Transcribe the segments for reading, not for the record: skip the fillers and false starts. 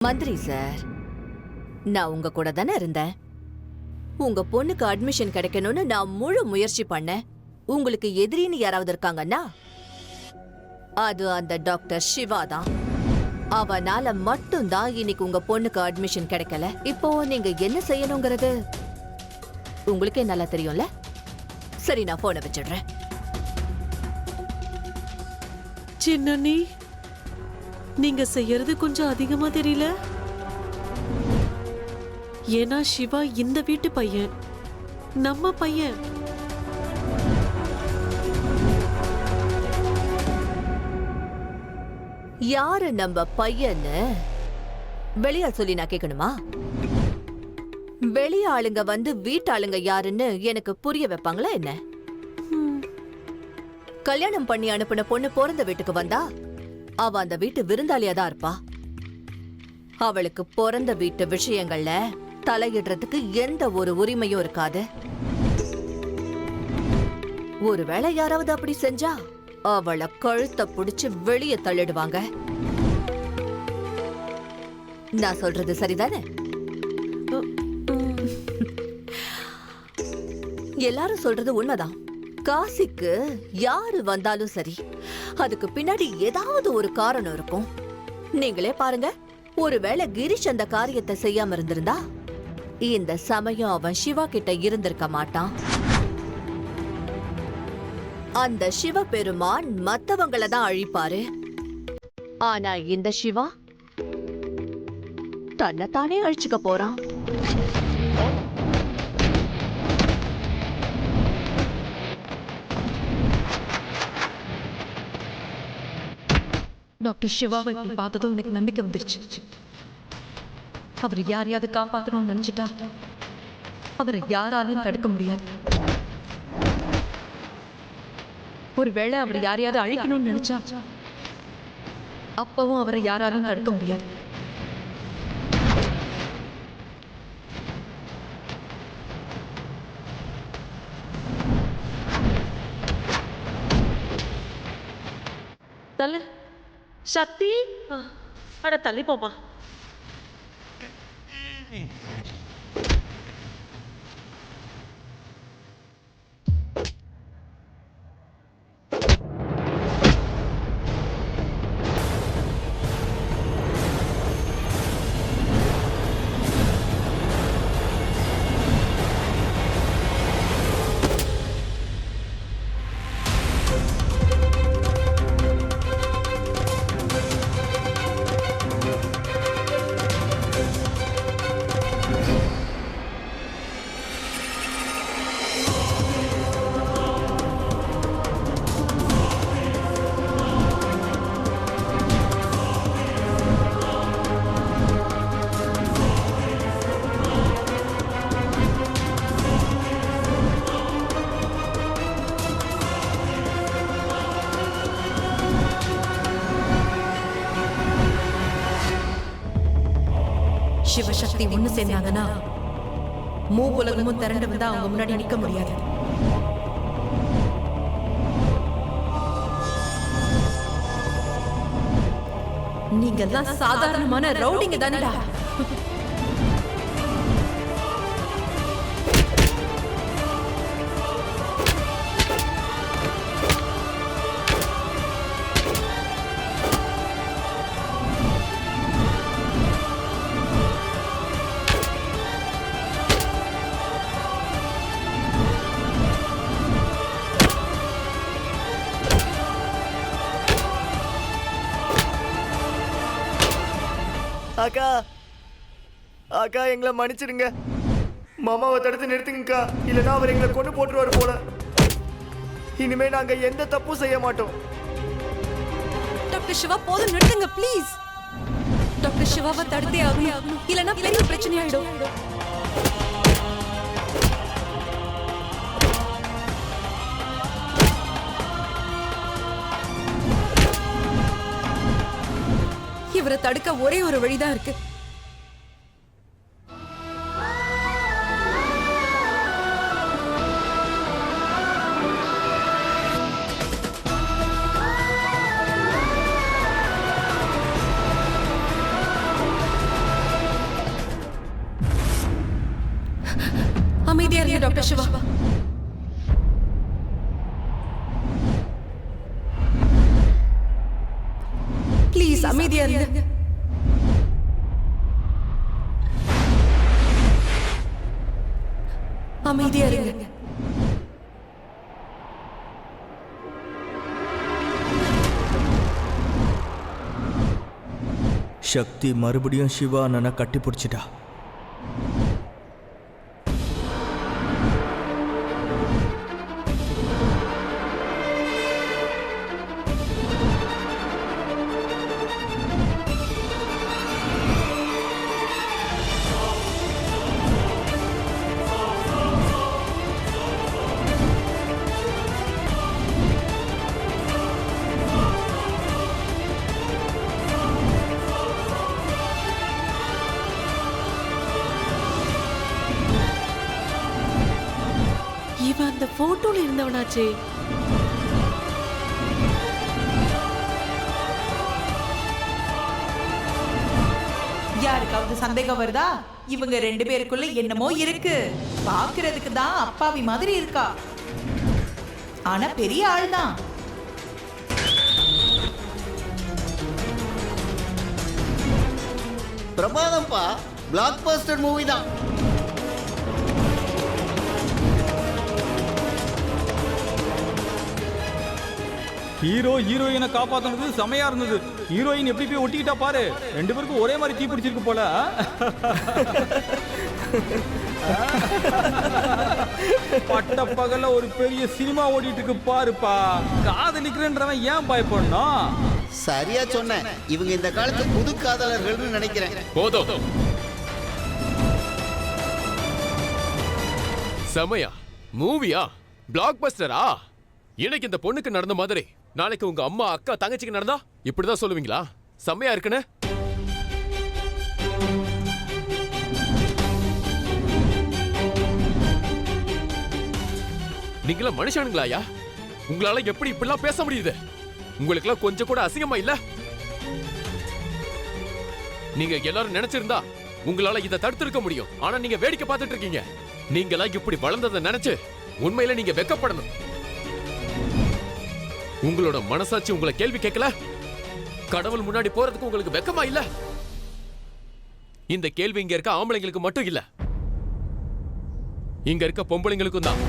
மந்திரி சார், நான் உங்க கூட தானே இருந்தேன். உங்க பொண்ணுக்கு அட்மிஷன் கிடைக்கணும்னு நான் முழு முயற்சி பண்ணேன். உங்களுக்கு எதிரின்னு யாராவது இருக்காங்கன்னா அது அந்த டாக்டர் சிவா தான். அவனால மட்டும்தான் இன்னைக்கு உங்க பொண்ணுக்கு அட்மிஷன் கிடைக்கல. இப்போ நீங்க என்ன செய்யணுங்கிறது உங்களுக்கே நல்லா தெரியும்ல. சரி, நான் போனை வச்சிடுறேன். சின்னண்ணி, நீங்க செய்யறது கொஞ்சம் அதிகமா தெரியல? ஏன்னா சிவா இந்த வீட்டு பையன், நம்ம பையன். யாரு நம்ம பையன்னு வெளியாள் சொல்லி நான் கேட்கணுமா? வெளியாளுங்க வந்து வீட்டாளுங்க யாருன்னு எனக்கு புரிய வைப்பாங்களா என்ன? கல்யாணம் பண்ணி அனுப்பின பொண்ணு பிறந்த வீட்டுக்கு வந்தா அவ அந்த வீட்டு விருந்தாளியா தான் இருப்பா. அவளுக்கு பிறந்த வீட்டு விஷயங்கள்ல தலையிடுறதுக்கு எந்த ஒரு உரிமையும் இருக்காது. ஒருவேளை யாராவது அப்படி செஞ்சா அவளை கழுத்தை பிடிச்சு வெளியே தள்ளிடுவாங்க. நான் சொல்றது சரிதானே? எல்லாரும் சொல்றது உண்மைதான். காசிக்கு யாரு வந்தாலும் சரி, அதுக்கு பின்னாடி ஏதாவது ஒரு காரணம் இருக்கும். நீங்களே பாருங்க, ஒருவேளை கிரீஷ் அந்த காரியத்தை செய்யாம இருந்திருந்தா இந்த சமயம் அவன் சிவா கிட்ட இருந்திருக்க மாட்டான். அந்த சிவ பெருமான் மத்தவங்கள தான் அழிப்பாரு. ஆனா இந்த சிவா தன்னைத்தானே அழிச்சுக்க போறான். டாக்டர் சிவாவை பார்த்ததும் எனக்கு நம்பிக்கை வந்துருச்சு. அவர் யாரையாவது காப்பாற்றணும்னு நினைச்சிட்டா அவரை யாராலும் தடுக்க முடியாது. ஒருவேளை அவர் யாரையாவது அழிக்கணும்னு நினைச்சா அப்பவும் அவரை யாராலும் தடுக்க முடியாது. தலை சக்தி, அட தள்ளி போமா. சிவசக்தி ஒண்ணு சேர்ந்தாங்கன்னா மூவுலகமும் திரண்டு வந்தா அவங்க முன்னாடி நிக்க முடியாது. நீங்க எல்லாம் சாதாரணமான ரவுடிங்க தானடா. அக்கா, அக்கா எங்களை மன்னிச்சிடுங்க. மாமாவை தடுத்து நிறுத்துங்கக்கா, இல்லைன்னா அவர் எங்களை கொண்டு போட்டுருவாரு போல. இனிமே நாங்க எந்த தப்பும் செய்ய மாட்டோம். டாக்டர் சிவா, போதும் நிறுத்துங்க ப்ளீஸ். டாக்டர் சிவாவை தடுத்தே ஆகணும், இல்லைன்னா பெரிய பிரச்சனை ஆயிடும். இவரை தடுக்க ஒரே ஒரு வழிதான் இருக்கு. அமைதியா இருங்க டாக்டர் சிவா. ப்ளீஸ் அமைதியா இருங்க. அமைதியா இருங்க. சக்தி மறுபடியும் சிவா அண்ணனை கட்டி பிடிச்சிட்டா. இவன் அந்த போட்டோல இருந்தவனாச்சே. யாருக்காவது சந்தேகம் வருதா? இவங்க 2 பேருக்குள்ள என்னமோ இருக்கு. பாக்குறதுக்கு தான் அப்பாவி மாதிரி இருக்கா, ஆனா பெரிய ஆள் தான். பிரபாதம்ப்பா, பிளாக் பஸ்டர் மூவி தான். ஹீரோ ஹீரோயினை காப்பாத்தினது செமையா இருந்தது. ஹீரோயின் எப்படி போய் ஒட்டிக்கிட்டா பாரு. 2 பேருக்கும் ஒரே மாதிரி தீ பிடிச்சிருக்கு போல. பட்ட பகல்ல ஒரு பெரிய சினிமா ஓடிட்டு இருக்கு பாருப்பா. காதலிக்கிறேன்றவன் ஏன் பயப்படணும்? சரியா சொன்னேன். இவங்க இந்த காலத்து புது காதலர்கள்னு நினைக்கிறேன். போதும். செமையா மூவியா, பிளாக் பஸ்டரா? இன்னைக்கு இந்த பொண்ணுக்கு நடந்த மாதிரி நாளைக்கு உங்க அம்மா அக்கா தங்கச்சிக்கு நடந்தா இப்படிதான் சொல்லுவீங்களா? செமையா இருக்குன்னு. நீங்களா மனுஷனுங்களாயா? உங்களால எப்படி இப்படிலாம் பேச முடியுது? உங்களுக்குலாம் கொஞ்சம் கூட அசிங்கமா இல்ல? நீங்க எல்லாரும் நினைச்சிருந்தா உங்களால இதை தடுத்திருக்க முடியும். ஆனா நீங்க வேடிக்கை பார்த்துட்டு இருக்கீங்க. நீங்களா இப்படி வளர்ந்ததை நினைச்சு உண்மையில நீங்க வெக்கப்படணும். உங்களோட மனசாட்சி உங்களை கேள்வி கேட்கல? கடவுள் முன்னாடி போறதுக்கு உங்களுக்கு வெக்கமா இல்ல? இந்த கேள்வி இங்க இருக்க ஆம்பளைங்களுக்கு மட்டும் இல்ல, இங்க இருக்க பொம்பளைங்களுக்கும் தான்.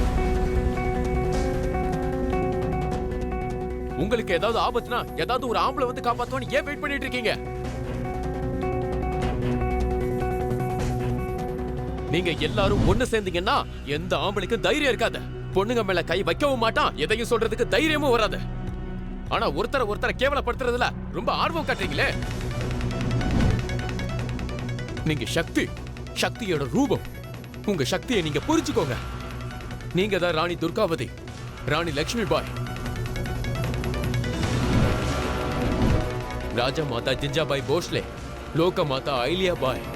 உங்களுக்கு ஏதாவது ஆபத்துனா ஏதாவது ஒரு ஆம்பளை வந்து காப்பாத்துவான்னு ஏன் வெயிட் பண்ணிட்டு இருக்கீங்க? நீங்க எல்லாரும் ஒண்ணு சேர்ந்தீங்கன்னா எந்த ஆம்பளைக்கும் தைரியம் இருக்காது. பொண்ணுங்க மேல கை வைக்கவும் மாட்டான், எதையும் சொல்றதுக்கு தைரியமும் வராது. ஆனா ஒருத்தரை கேவலப்படுத்துறதுல ரொம்ப ஆர்வம் காட்டுறீங்களே. நீங்க சக்தியோட ரூபம். உங்க சக்தியை நீங்க புரிஞ்சுக்கோங்க. நீங்க தான் ராணி துர்காவதி, ராணி லட்சுமி பாய், ராஜா மாதா ஜிஞ்சாபாய் போஸ்லே, லோக மாதா ஐலியா பாய்.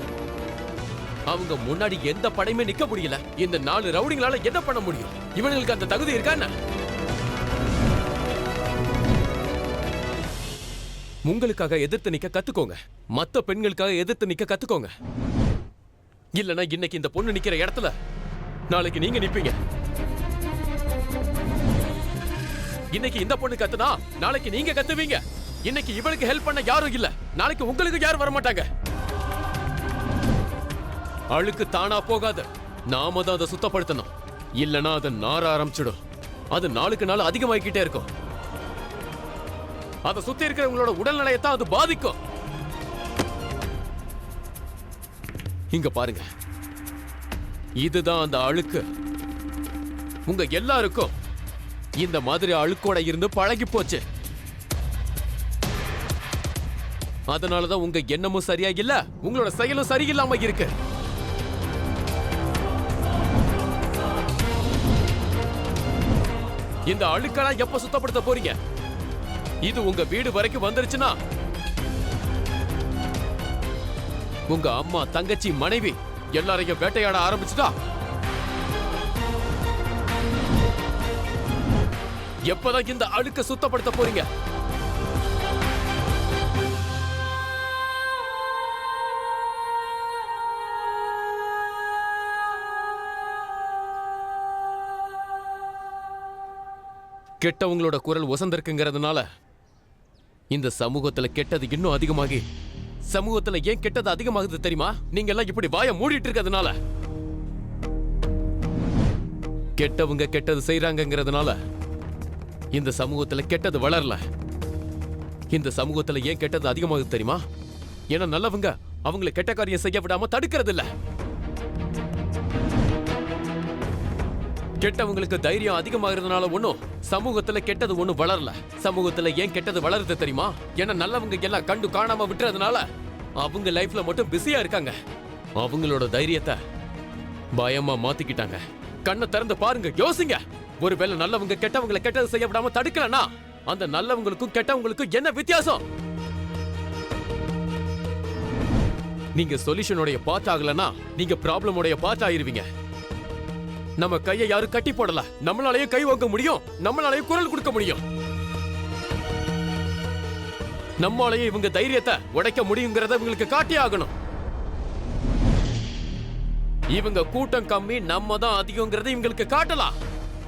அவங்க முன்னாடி எந்த படையுமே நிக்க முடியல. இந்த 4 ரவுடிங்களால என்ன பண்ண முடியும்? இவங்களுக்கு அந்த தகுதி இருக்கா என்ன? உங்களுக்காக எதிர்த்து நிக்க கத்துக்கோங்க. மத்த பெண்களுக்காக எதிர்த்து நிக்க கத்துக்கோங்க. இல்லனா இன்னைக்கு இந்த பொண்ணு நிக்கிற இடத்துல நாளைக்கு நீங்க நிப்பீங்க. இன்னைக்கு இந்த பொண்ணு கத்துனா நாளைக்கு நீங்க கத்துவீங்க. இன்னைக்கு இவளுக்கு ஹெல்ப் பண்ண யாரும் இல்ல, நாளைக்கு உங்களுக்கு யாரும் வர மாட்டாங்க. அழுக்கு தானா போகாது, நாம தான் அதை சுத்தப்படுத்தணும். இல்லனா அது நார ஆரம்பிச்சிடும். அது நாளுக்கு நாள் அதிகமாகிக்கிட்டே இருக்கும். அதை சுத்தி இருக்கிறவங்களோட உடல்நிலையத்தான் அது பாதிக்கும். இங்க பாருங்க, இதுதான் அந்த அழுக்கு. உங்க எல்லாருக்கும் இந்த மாதிரி அழுக்கோட இருந்து பழகி போச்சு. அதனாலதான் உங்க எண்ணமும் சரியா இல்ல, உங்களோட செயலும் சரியில்லாம இருக்கு. இந்த அழுக்கெல்லாம் எப்ப சுத்தப்படுத்த போறீங்க? இது உங்க வீடு வரைக்கும் வந்துருச்சுன்னா உங்க அம்மா, தங்கச்சி, மனைவி எல்லாரையும் வேட்டையாட ஆரம்பிச்சுட்டா எப்பதான் இந்த அழுக்க சுத்தப்படுத்த போறீங்க? கெட்டவங்களோட குரல் ஒசந்திருக்குங்கிறதுனால இந்த சமூகத்துல கெட்டது இன்னும் அதிகமாகி சமூகத்துல ஏன் கெட்டது அதிகமாகுது தெரியுமா? நீங்க எல்லாம் இப்படி வாயை மூடிட்டு இருக்கிறதுனால. கெட்டவங்க கெட்டது செய்யறாங்கிறதுனால இந்த சமூகத்துல கெட்டது வளரல. இந்த சமூகத்துல ஏன் கெட்டது அதிகமாகுது தெரியுமா? ஏன்னா நல்லவங்க அவங்களை கெட்ட காரியம் செய்ய விடாம தடுக்கிறது இல்ல. கெட்டவங்களுக்கு தைரியம் அதிகமாகிறதுனால ஒண்ணும் சமூகத்துல கெட்டது ஒண்ணும் வளரல. சமூகத்துல ஏன் கெட்டது வளருது தெரியுமா? ஏன்னா நல்லவங்க எல்லாம் கண்டு காணாம விட்டுறதுனால அவங்க லைஃப்ல மட்டும் பிஸியா இருக்காங்க. அவங்களோட தைரியத்தை பயமா மாத்திக்கிட்டாங்க. கண்ணை திறந்து பாருங்க, யோசிங்க. ஒருவேளை நல்லவங்க கெட்டவங்களை கெட்டது செய்ய விடாம தடுக்கலனா அந்த நல்லவங்களுக்கும் கெட்டவங்களுக்கும் என்ன வித்தியாசம்? நீங்க சொல்யூஷனோட பார்ட் ஆகலனா நீங்க ப்ராப்ளமோட பார்ட் ஆயிருவீங்க. நம்ம கையை யாரும் கட்டி போடல, நம்மளாலேயும் கை வாங்க முடியும், நம்மளாலேயும் குரல் கொடுக்க முடியும். நம்மளாலேயும் இவங்க தைரியத்தை உடைக்க முடியுங்கிறத இவங்களுக்கு காட்டி ஆகணும். இவங்க கூட்டம் கம்மி, நம்ம தான் அதிகங்கிறத இவங்களுக்கு காட்டலாம்.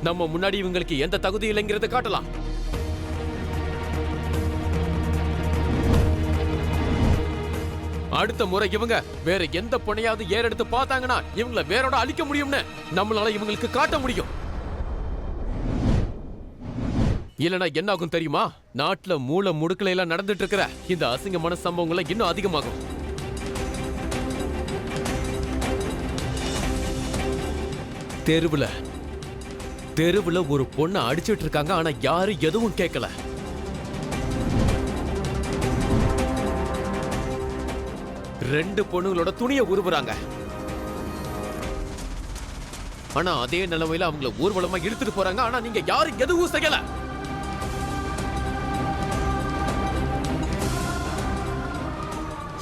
நம்ம முன்னாடி இவங்களுக்கு எந்த தகுதி இல்லைங்கிறத காட்டலாம். அடுத்த முறை இவங்க வேற எந்த பொண்ணையாவது ஏறெடுத்து பார்த்தாங்கன்னா இவங்கள வேரோட அழிக்க முடியும்னு நம்மளால இவங்களுக்கு காட்ட முடியும். இல்லனா என்ன ஆகும் தெரியுமா? நாட்டுல மூல முடுக்கல எல்லாம் நடந்துட்டு இருக்கிற இந்த அசிங்கமான சம்பவங்களை இன்னும் அதிகமாகும். தெருவுல ஒரு பொண்ணை அடிச்சிட்டு இருக்காங்க, ஆனா யாரும் எதுவும் கேட்கல. ரெண்டு பொண்ணுங்களோட துணியை உருவுறாங்க, ஆனா அதே நிலைமையில அவங்கள ஊர்வலமா இழுத்துட்டு போறாங்க, ஆனா நீங்க யாரும் எதுவும் செய்யல.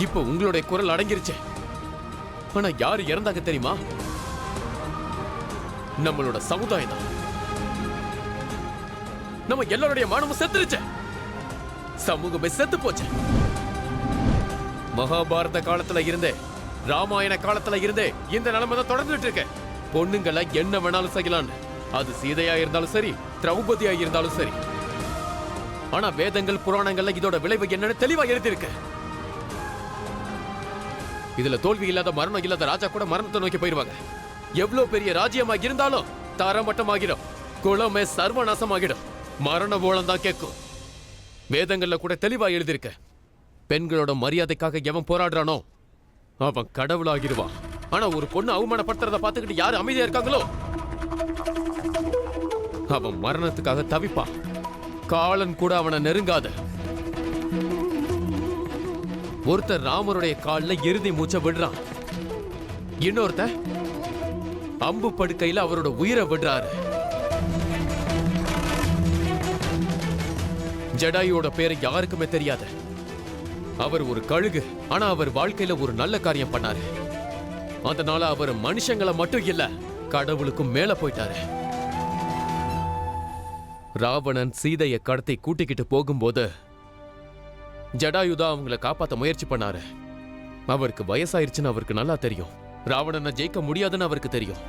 இப்ப உங்களுடைய குரல் அடங்கிருச்சு, ஆனா யாரு இறந்தாங்க தெரியுமா? நம்மளோட சமுதாயம் தான். நம்ம எல்லாருடைய மானமும் செத்துருச்சு, சமூகமே செத்து போச்சு. மகாபாரத காலத்துல இருந்தே ராமாயண காலத்துல இருந்தே இந்த நிலைமை தான் தொடர்ந்துட்டு இருக்கு. பொண்ணுங்களை என்ன வேணாலும் செய்யலான்னு, அது சீதையா இருந்தாலும் சரி, திரௌபதியா இருந்தாலும் சரி. ஆனா வேதங்கள் புராணங்கள்ல இதோட விளைவு என்னன்னு தெளிவா எழுதியிருக்கு. இதுல தோல்வி இல்லாத மரணம் இல்லாத ராஜா கூட மரணத்தை நோக்கி போயிருவாங்க. எவ்வளவு பெரிய ராஜ்யமா இருந்தாலும் தரமட்டமாகிடும், குலமே சர்வநாசமாகிடும், மரண ஓலம் தான் கேட்கும். வேதங்கள்ல கூட தெளிவா எழுதியிருக்கு. பெண்களோட மரியாதைக்காக எவன் போராடுறானோ அவன் கடவுளாகிடுவான். ஆனா ஒரு பொண்ணு அவமானப்படுத்துறத பார்த்துக்கிட்டு யாரு அமைதியா இருக்காங்களோ அவன் மரணத்துக்காக தவிப்பான். காலன் கூட அவனை நெருங்காத. ஒருத்தர் ராமருடைய கால்ல இறுதி மூச்சை விடுறான், இன்னொருத்த அம்பு படுக்கையில அவரோட உயிரை விடுறாரு. ஜடாயுவோட பேரை யாருக்குமே தெரியாது. அவர் ஒரு கழுகு, ஆனா அவர் வாழ்க்கையில ஒரு நல்ல காரியம் பண்ணாரு. அதனால அவர் மனுஷங்களை மட்டும் இல்ல, கடவுளுக்கும் மேல போயிட்டாரு. ராவணன் சீதையை கடத்தி கூட்டிக்கிட்டு போகும்போது ஜடாயுதா அவங்களை காப்பாத்த முயற்சி பண்ணாரு. அவருக்கு வயசாயிருச்சுன்னு அவருக்கு நல்லா தெரியும். ராவணனை ஜெயிக்க முடியாதுன்னு அவருக்கு தெரியும்.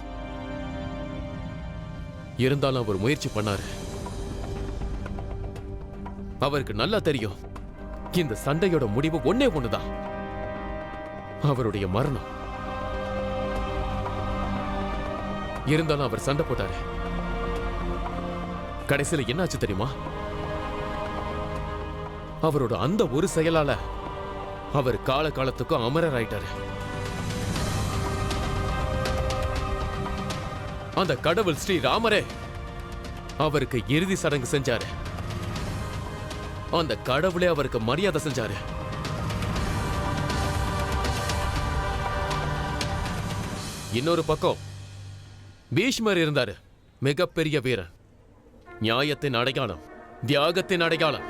இருந்தாலும் அவர் முயற்சி பண்ணாரு. அவருக்கு நல்லா தெரியும் இந்த சண்டையோட முடிவு ஒன்னே ஒண்ணுதான், அவருடைய மரணம். இருந்தாலும் அவர் சண்டை போட்டாரு. கடைசியில என்னாச்சு தெரியுமா? அவரோட அந்த ஒரு செயலால அவர் காலத்துக்கும் அமரர் ஆயிட்டாரு. அந்த கடவுள் ஸ்ரீ ராமரே அவருக்கு இறுதி சடங்கு செஞ்சாரு. அந்த கடவுளே அவருக்கு மரியாதை செஞ்சாரு. இன்னொரு பக்கம் பீஷ்மர் இருந்தாரு, மிகப்பெரிய வீரன், நியாயத்தின் அடையாளம், தியாகத்தின் அடையாளம்,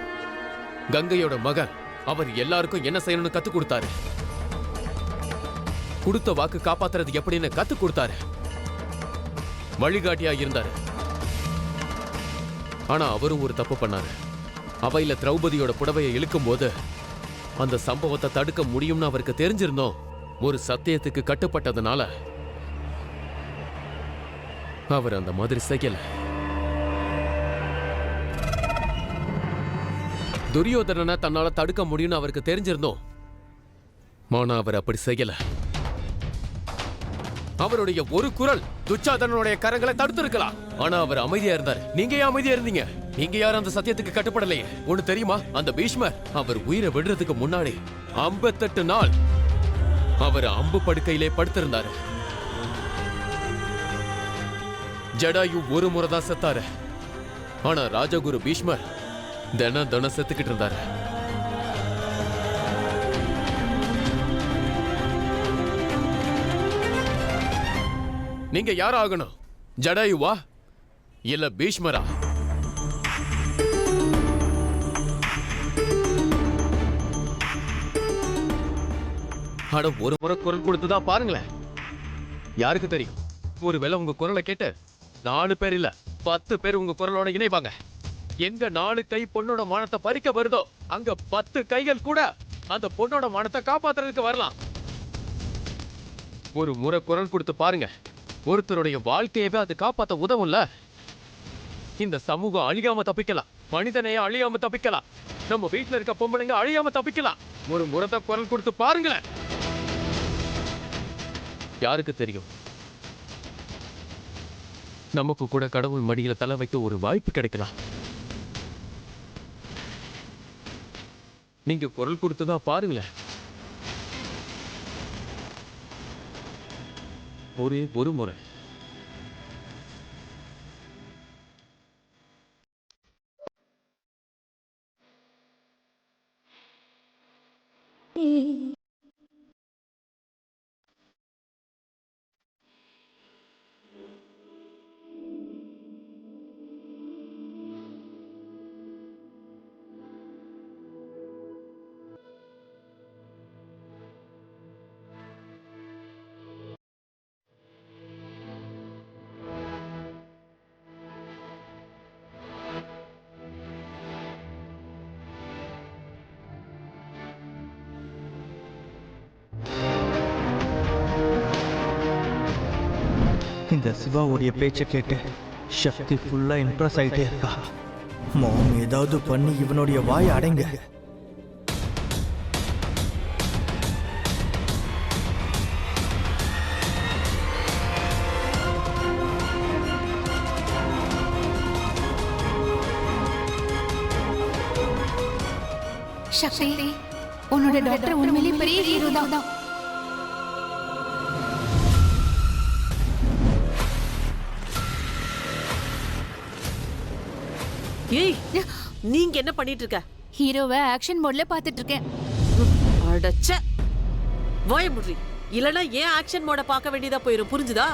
கங்கையோட மகன். அவர் எல்லாருக்கும் என்ன செய்யணும்னு கத்து கொடுத்தாரு. கொடுத்த வாக்கு காப்பாத்துறது எப்படின்னு கத்து கொடுத்தாரு. வழிகாட்டியா இருந்தாரு. ஆனா அவரும் ஒரு தப்பு பண்ணாரு. அவையில திரௌபதியோட புடவையை இழுக்கும் போது அந்த சம்பவத்தை தடுக்க முடியும்னு அவருக்கு தெரிஞ்சிருந்தோம். ஒரு சத்தியத்துக்கு கட்டுப்பட்டதுனால அவர் அந்த மாதிரி செய்யல. துரியோதனனை தன்னால தடுக்க முடியும்னு அவருக்கு தெரிஞ்சிருந்தோம். ஆனா அவர் அப்படி செய்யல. அவருடைய ஒரு குரல் துச்சாதனனுடைய கரங்களை தடுத்திருக்கலாம். ஆனா அவர் அமைதியா இருந்தார். நீங்க ஏன் அமைதியா இருந்தீங்க? நீங்க யாரும் அந்த சத்தியத்துக்கு கட்டுப்படலையே. ஒண்ணு தெரியுமா, அந்த பீஷ்மர் அவர் உயிரை விடுறதுக்கு முன்னாடி 58 நாள் அவர் அம்பு படுக்கையிலே படுத்திருந்தாரு. ஜடாயு ஒரு முறை தான் செத்தாரு. ஆனா ராஜகுரு பீஷ்மர் தினம் செத்துக்கிட்டு இருந்தாரு. நீங்க யார் ஆகணும்? ஜடாயுவா இல்ல பீஷ்மரா? அட ஒரு முறை குரல் கொடுத்துதான் பாருங்களேன். யாருக்கு தெரியும், ஒருவேளை உங்க குரலை கேட்டு 4 பேர் இல்ல 10 பேர் உங்க குரலோட இணைவாங்க. எங்க 4 கை பொண்ணோட மானத்தை பறிக்க வருதோ அங்க 10 கைகள் கூட அந்த பொண்ணோட மானத்தை காப்பாத்துறதுக்கு வரலாம். ஒரு முறை குரல் கொடுத்து பாருங்க, ஒருத்தருடைய வாழ்க்கையவே அது காப்பாத்த உதவும்ல. இந்த சமூகம் அழியாம தப்பிக்கலாம், மனிதனையே அழியாம தப்பிக்கலாம், நம்ம வீட்டுல இருக்க பொம்பளைங்க அழியாம தப்பிக்கலாம். ஒரு முறை குரல் கொடுத்து பாருங்களேன். யாருக்கு தெரியும், நமக்கு கூட கடவுள் மடியில தலை வைக்க ஒரு வாய்ப்பு கிடைக்கலாம். நீங்க குரல் கொடுத்துதான் பாருங்களேன். ஒரே ஒரு முறை. இந்த சிவாவுடைய பேச்சை கேட்டு சக்தி ஃபுல்லா இம்ப்ரெஸ் ஆயிட்டே இருக்கா. மாம் ஏதாவது பண்ணி இவனுடைய வாயை அடைங்க. சக்தி, உன்னோட டாக்டர் உண்மையிலேயே பெரிய ஹீரோ தான். ஏய், நீங்க என்ன பண்ணிட்டு இருக்க? ஹீரோவை ஆக்ஷன் மோட்ல பாத்துட்டு இருக்கேன். அடச்ச வாய முடி, இல்லனா ஏன் ஆக்ஷன் மோட பார்க்க வேண்டியதா போயிரும், புரிஞ்சுதா?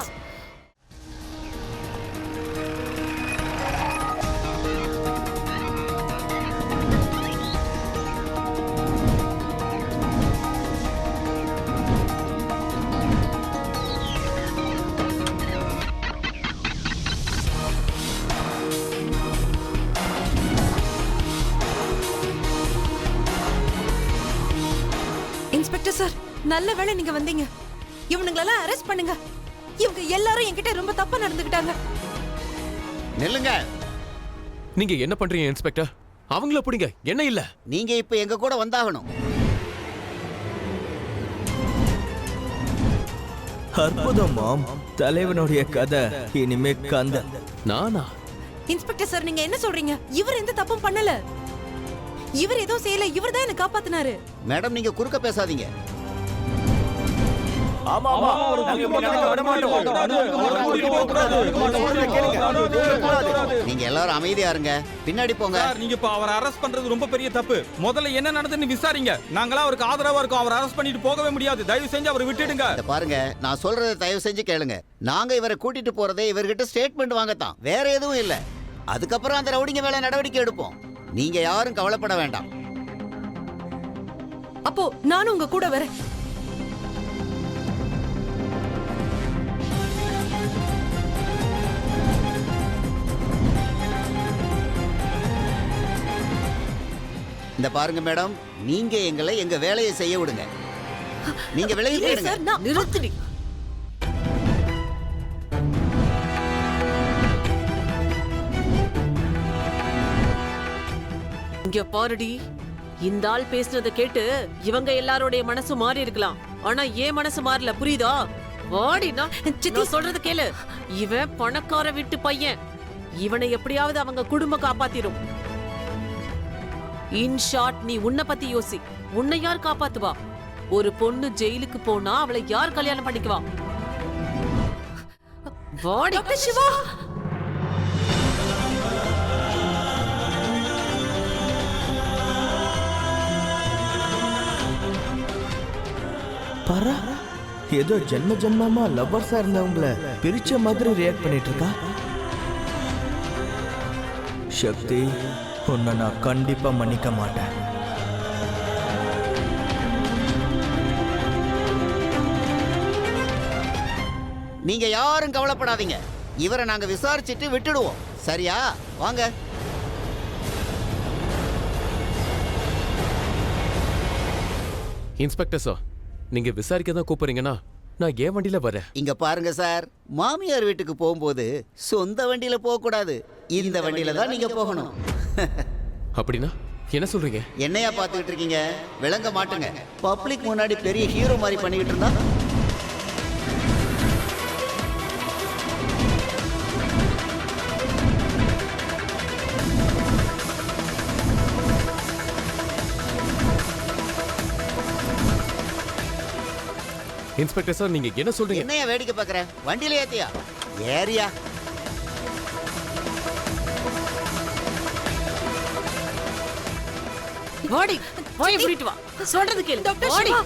இன்ஸ்பெக்டர் சார், நல்ல வேளை நீங்க வந்தீங்க. இவனுங்களெல்லாம் அரெஸ்ட் பண்ணுங்க. இவங்க எல்லாரும் என்கிட்ட ரொம்ப தப்பா நடந்துக்கிட்டாங்க. நில்லுங்க. நீங்க என்ன பண்றீங்க இன்ஸ்பெக்டர்? அவங்கள பிடிங்க, என்ன இல்ல. நீங்க இப்ப எங்க கூட வந்தாகணும். அற்புதம் மாம், தலைவனுடைய கதை இனிமே கந்த. நானா? இன்ஸ்பெக்டர் சார், நீங்க என்ன சொல்றீங்க? இவர் எந்த தப்பும் பண்ணல. இவர் ஏதோ செய்யல, இவர் தான் என்ன காப்பாத்தினாரு. மேடம் நீங்க குறுக்க பேசாதீங்க. நீங்க எல்லாரும் அமைதியா இருங்க, பின்னாடி போங்க. நீங்க இப்ப அவரை அரெஸ்ட் பண்றது ரொம்ப பெரிய தப்பு. முதல்ல என்ன நடந்துன்னு விசாரிங்க. நாங்களா அவருக்கு ஆதரவா இருக்கோம். அவரை அரெஸ்ட் பண்ணிட்டு போகவே முடியாது. தயவு செஞ்சு அவரை விட்டுடுங்க. பாருங்க, நான் சொல்றதை தயவு செஞ்சு கேளுங்க. நாங்க இவரை கூட்டிட்டு போறதே இவர்கிட்ட ஸ்டேட்மெண்ட் வாங்கத்தான், வேற எதுவும் இல்ல. அதுக்கப்புறம் அந்த ரவுடிங்க மேல நடவடிக்கை எடுப்போம். நீங்க யாரும் கவலைப்பட வேண்டாம். அப்போ நானும் உங்க கூட வரேன். இந்த பாருங்க மேடம், நீங்க எங்களை எங்க வேலையை செய்ய விடுங்க. நீங்க விலகி போயிடுங்க. நிறுத்துடி. இங்க பாருடி, இந்த ஆள் பேசுனதை கேட்டு இவங்க எல்லாரோடைய மனசு மாறி இருக்கலாம், ஆனா ஏன் மனசு மாறல, புரியுதா? வாடினா நான் சொல்றது கேளு. இவன் பணக்கார வீட்டு பையன். இவனை எப்படியாவது அவங்க குடும்பம் காப்பாத்திரும். இன் ஷார்ட், நீ உன்னை பத்தி யோசி. உன்னை யார் காப்பாத்துவா? ஒரு பொண்ணு ஜெயிலுக்கு போனா அவளை யார் கல்யாணம் பண்ணிக்குவா? வாடி. டாக்டர் சிவா, பாரா, ஏதோ ஜென்ம ஜென்மமா லவ்வர்ஸா இருந்தவங்கள பிரிச்ச மாதிரி ரியாக்ட் பண்ணிட்டு இருக்கா. சக்தி, உன்னை நான் கண்டிப்பா மன்னிக்க மாட்டேன். நீங்க யாரும் கவலைப்படாதீங்க, இவரை நாங்க விசாரிச்சுட்டு விட்டுடுவோம். சரியா? வாங்க. இன்ஸ்பெக்டர் சார், நீங்க விசாரிக்க தான் கூப்பிடுறீங்கன்னா நான் ஏன் வண்டியில வரேன். இங்க பாருங்க சார், மாமியார் வீட்டுக்கு போகும்போது சொந்த வண்டியில போக கூடாது, இந்த வண்டியில தான் நீங்க போகணும். அப்படின்னா என்ன சொல்றீங்க? என்னையா பார்த்துக்கிட்டு இருக்கீங்க? விளங்க மாட்டுங்க. பப்ளிக் முன்னாடி பெரிய ஹீரோ மாதிரி பண்ணிக்கிட்டு இருந்தா இன்ஸ்பெக்டர் சார், நீங்க என்ன சொல்றீங்க? என்னையா வேடிக்கை பார்க்குற? வண்டியில ஏத்தியா? ஏரியா. வாடி, வாயை மூடிட்டு வா. சொல்றது கேளு. டாக்டர் வாடி. சிவா,